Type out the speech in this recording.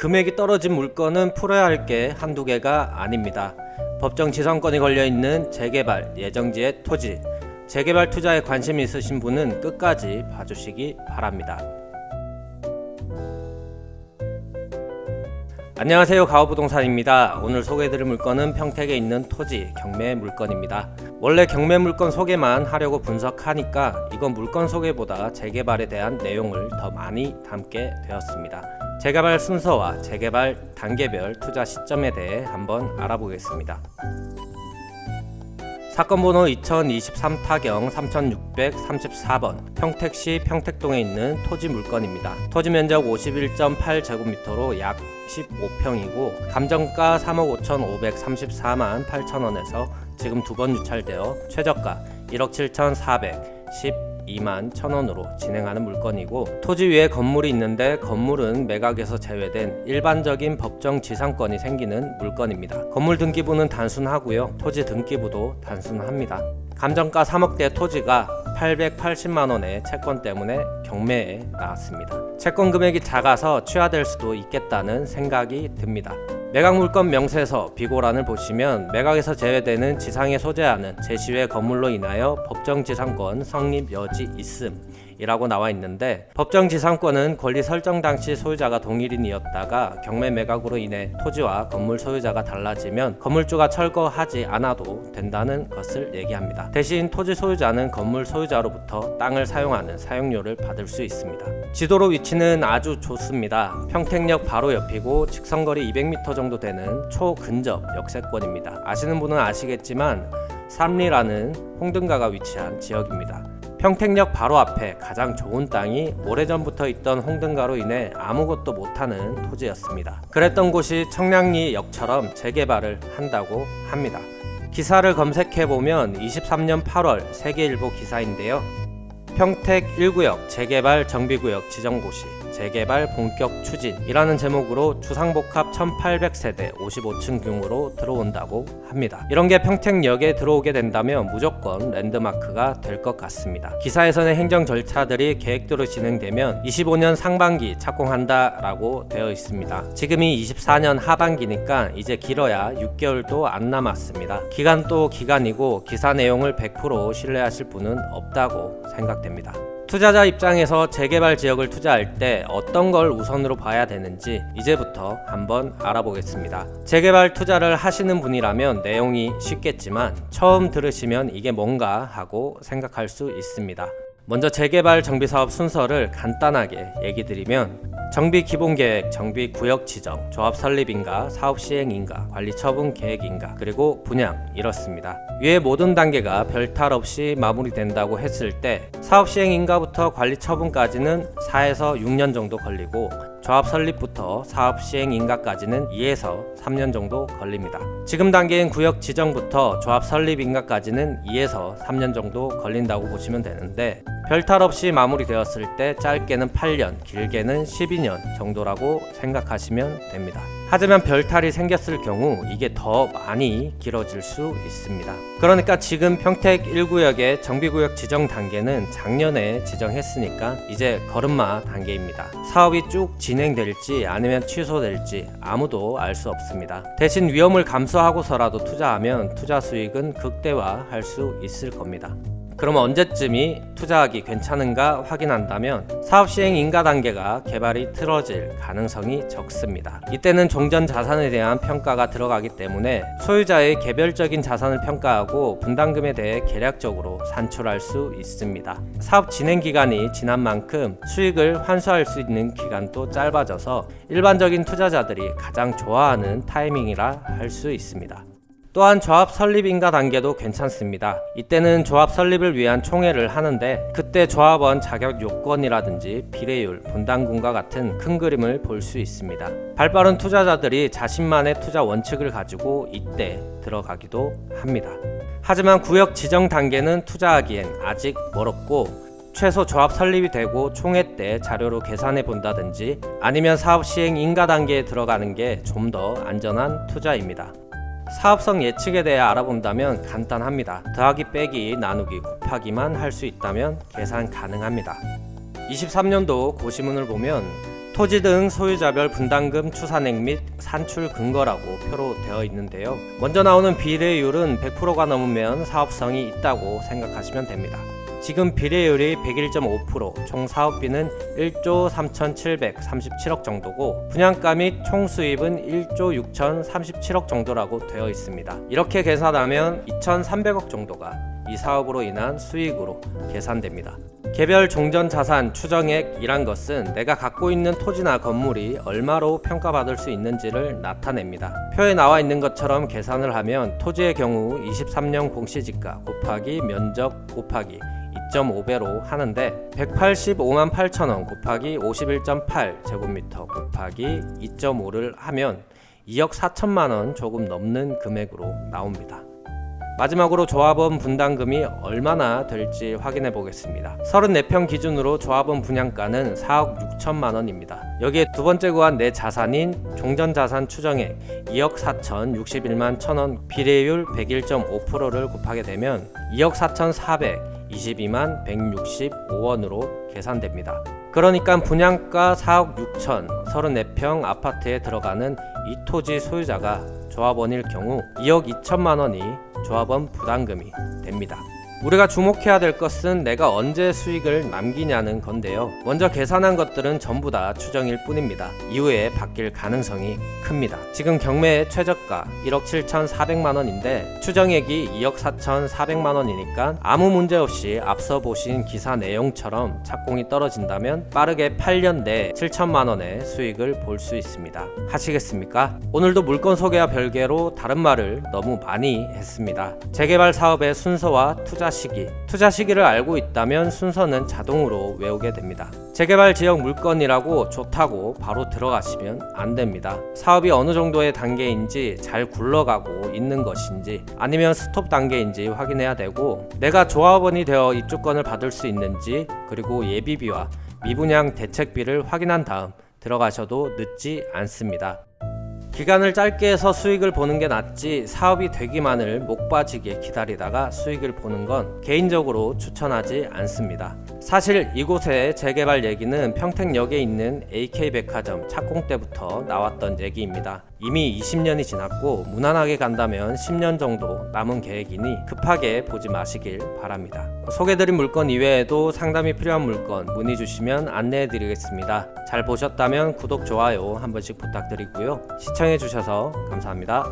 금액이 떨어진 물건은 풀어야 할 게 한두 개가 아닙니다. 법정 지상권이 걸려있는 재개발 예정지의 토지, 재개발 투자에 관심 있으신 분은 끝까지 봐주시기 바랍니다. 안녕하세요, 가오부동산입니다. 오늘 소개해드릴 물건은 평택에 있는 토지 경매 물건입니다. 원래 경매 물건 소개만 하려고 분석하니까 이건 물건 소개보다 재개발에 대한 내용을 더 많이 담게 되었습니다. 재개발 순서와 재개발 단계별 투자 시점에 대해 한번 알아보겠습니다. 사건 번호 2023타경 3634번 평택시 평택동에 있는 토지 물건입니다. 토지 면적 51.8제곱미터로 약 15평이고 감정가 3억 5,534만 8천원에서 지금 두 번 유찰되어 최저가 1억 7,412만 1천원으로 진행하는 물건이고, 토지 위에 건물이 있는데 건물은 매각에서 제외된 일반적인 법정 지상권이 생기는 물건입니다. 건물 등기부는 단순하고요, 토지 등기부도 단순합니다. 감정가 3억대 토지가 880만원의 채권 때문에 경매에 나왔습니다. 채권 금액이 작아서 취하될 수도 있겠다는 생각이 듭니다. 매각 물건 명세서 비고란을 보시면 매각에서 제외되는 지상에 소재하는 제시외 건물로 인하여 법정지상권 성립 여지 있음 이라고 나와 있는데, 법정지상권은 권리 설정 당시 소유자가 동일인이었다가 경매 매각으로 인해 토지와 건물 소유자가 달라지면 건물주가 철거하지 않아도 된다는 것을 얘기합니다. 대신 토지 소유자는 건물 소유자로부터 땅을 사용하는 사용료를 받을 수 있습니다. 지도로 위치는 아주 좋습니다. 평택역 바로 옆이고 직선거리 200m 정도 되는 초근접 역세권입니다. 아시는 분은 아시겠지만 삼리라는 홍등가가 위치한 지역입니다. 평택역 바로 앞에 가장 좋은 땅이 오래전부터 있던 홍등가로 인해 아무것도 못하는 토지였습니다. 그랬던 곳이 청량리역처럼 재개발을 한다고 합니다. 기사를 검색해보면 23년 8월 세계일보 기사인데요. 평택 1구역 재개발 정비구역 지정고시 재개발 본격 추진이라는 제목으로 주상복합 1800세대 55층 규모로 들어온다고 합니다. 이런 게 평택역에 들어오게 된다면 무조건 랜드마크가 될 것 같습니다. 기사에서는 행정 절차들이 계획대로 진행되면 25년 상반기 착공한다라고 되어 있습니다. 지금이 24년 하반기니까 이제 길어야 6개월도 안 남았습니다. 기간도 기간이고 기사 내용을 100% 신뢰하실 분은 없다고 생각됩니다. 투자자 입장에서 재개발 지역을 투자할 때 어떤 걸 우선으로 봐야 되는지 이제부터 한번 알아보겠습니다. 재개발 투자를 하시는 분이라면 내용이 쉽겠지만 처음 들으시면 이게 뭔가 하고 생각할 수 있습니다. 먼저 재개발 정비사업 순서를 간단하게 얘기 드리면 정비 기본계획, 정비 구역 지정, 조합 설립인가, 사업 시행인가, 관리 처분 계획인가, 그리고 분양 이렇습니다. 위의 모든 단계가 별탈 없이 마무리된다고 했을 때 사업 시행인가부터 관리 처분까지는 4에서 6년 정도 걸리고 조합 설립부터 사업 시행인가까지는 2에서 3년 정도 걸립니다. 지금 단계인 구역 지정부터 조합 설립인가까지는 2에서 3년 정도 걸린다고 보시면 되는데, 별탈 없이 마무리되었을 때 짧게는 8년, 길게는 12년 정도라고 생각하시면 됩니다. 하지만 별탈이 생겼을 경우 이게 더 많이 길어질 수 있습니다. 그러니까 지금 평택 1구역의 정비구역 지정 단계는 작년에 지정했으니까 이제 걸음마 단계입니다. 사업이 쭉 진행될지 아니면 취소될지 아무도 알 수 없습니다. 대신 위험을 감수하고서라도 투자하면 투자 수익은 극대화할 수 있을 겁니다. 그럼 언제쯤이 투자하기 괜찮은가 확인한다면 사업 시행 인가 단계가 개발이 틀어질 가능성이 적습니다. 이때는 종전 자산에 대한 평가가 들어가기 때문에 소유자의 개별적인 자산을 평가하고 분담금에 대해 계략적으로 산출할 수 있습니다. 사업 진행 기간이 지난 만큼 수익을 환수할 수 있는 기간도 짧아져서 일반적인 투자자들이 가장 좋아하는 타이밍이라 할 수 있습니다. 또한 조합 설립인가 단계도 괜찮습니다. 이때는 조합 설립을 위한 총회를 하는데 그때 조합원 자격 요건이라든지 비례율, 분담금과 같은 큰 그림을 볼 수 있습니다. 발빠른 투자자들이 자신만의 투자 원칙을 가지고 이때 들어가기도 합니다. 하지만 구역 지정 단계는 투자하기엔 아직 멀었고 최소 조합 설립이 되고 총회 때 자료로 계산해 본다든지 아니면 사업 시행 인가 단계에 들어가는 게 좀 더 안전한 투자입니다. 사업성 예측에 대해 알아본다면 간단합니다. 더하기 빼기 나누기 곱하기만 할 수 있다면 계산 가능합니다. 23년도 고시문을 보면 토지 등 소유자별 분담금 추산액 및 산출 근거라고 표로 되어 있는데요. 먼저 나오는 비례율은 100%가 넘으면 사업성이 있다고 생각하시면 됩니다. 지금 비례율이 101.5%, 총 사업비는 1조 3,737억 정도고 분양가 및 총 수입은 1조 6,037억 정도라고 되어 있습니다. 이렇게 계산하면 2,300억 정도가 이 사업으로 인한 수익으로 계산됩니다. 개별 종전자산 추정액이란 것은 내가 갖고 있는 토지나 건물이 얼마로 평가받을 수 있는지를 나타냅니다. 표에 나와 있는 것처럼 계산을 하면 토지의 경우 23년 공시지가 곱하기 면적 곱하기 2.5배로 하는데 185만 8천원 곱하기 51.8 제곱미터 곱하기 2.5를 하면 2억 4천만원 조금 넘는 금액으로 나옵니다. 마지막으로 조합원 분담금이 얼마나 될지 확인해 보겠습니다. 34평 기준으로 조합원 분양가는 4억 6천만 원입니다. 여기에 두 번째 구한 내 자산인 종전자산 추정액 2억 4천 61만 천원 비례율 101.5%를 곱하게 되면 2억 4,422만 165원으로 계산됩니다. 그러니까 분양가 4억 6천 34평 아파트에 들어가는 이 토지 소유자가 조합원일 경우 2억 2천만 원이 조합원 부담금이 됩니다. 우리가 주목해야 될 것은 내가 언제 수익을 남기냐는 건데요. 먼저 계산한 것들은 전부 다 추정일 뿐입니다. 이후에 바뀔 가능성이 큽니다. 지금 경매의 최저가 1억 7,400만 원인데 추정액이 2억 4,400만 원이니까 아무 문제 없이 앞서 보신 기사 내용처럼 착공이 떨어진다면 빠르게 8년 내에 7천만 원의 수익을 볼 수 있습니다. 하시겠습니까? 오늘도 물건 소개와 별개로 다른 말을 너무 많이 했습니다. 재개발 사업의 순서와 투자 시기를 알고 있다면 순서는 자동으로 외우게 됩니다. 재개발 지역 물건이라고 좋다고 바로 들어가시면 안 됩니다. 사업이 어느 정도의 단계인지 잘 굴러가고 있는 것인지 아니면 스톱 단계인지 확인해야 되고 내가 조합원이 되어 입주권을 받을 수 있는지 그리고 예비비와 미분양 대책비를 확인한 다음 들어가셔도 늦지 않습니다. 기간을 짧게 해서 수익을 보는 게 낫지 사업이 되기만을 목 빠지게 기다리다가 수익을 보는 건 개인적으로 추천하지 않습니다. 사실 이곳의 재개발 얘기는 평택역에 있는 AK백화점 착공 때부터 나왔던 얘기입니다. 이미 20년이 지났고 무난하게 간다면 10년 정도 남은 계획이니 급하게 보지 마시길 바랍니다. 소개드린 물건 이외에도 상담이 필요한 물건 문의 주시면 안내해 드리겠습니다. 잘 보셨다면 구독, 좋아요 한 번씩 부탁드리고요. 시청해 주셔서 감사합니다.